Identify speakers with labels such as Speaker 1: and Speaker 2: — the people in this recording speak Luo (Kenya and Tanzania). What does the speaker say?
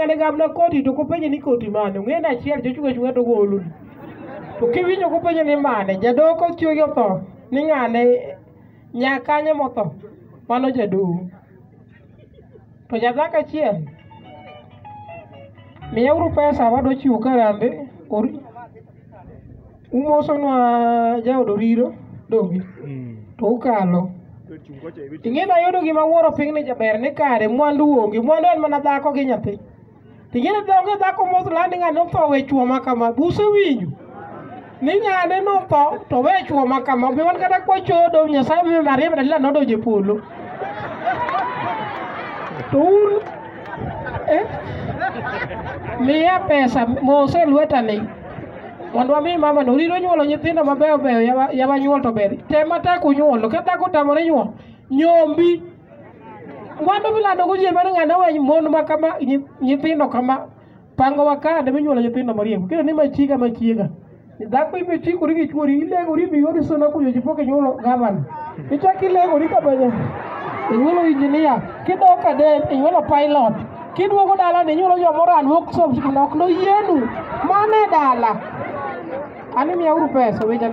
Speaker 1: ngane gamna koti to ko penye ni koti mane ngene achiel chunga to golu to kiwinjo ko penye ni mane jadoko tiyo gi tho ni ngane nyakanye motho mano jadoo to jadhako achiel miyauru pesa wadwa chiwo karambe umosonwa jaodo riro dongi to ukalo ting'eni ayudo gima wuoro piny ni jaber ni kare mwandu onge mwandu en mana dhako gi nyathi ting'eni donge dhako moslani ng'ane otho we chuo makama buse winjo ni ng'ane notho to we chuo makama be wan kata kwachodo nyasaye be mariam dalila nodonje polo to un miya pesa mose lwetani mondo wami mama no riro nyuolo nyithindo mabeyo beyo yawa nyuol to ber tema tek unyuolo ka dhako tamore nyuol nyombi mwandu milando go jii mane ng'ane we mon ma kama nyithindo kama pango wakande minyuolo nyithindo marieko kendo ni machiega dhako ibe chikori gi chuori ilegori biyodi sona kuyo jipoke nyuolo gavana ichaki ilegori kabanya inyuolo injinia kidok ade inyuolo pilot kiduogo dala ni nyuolo jomoran workshop nok no yienu mane dala ani miyauru pesa weja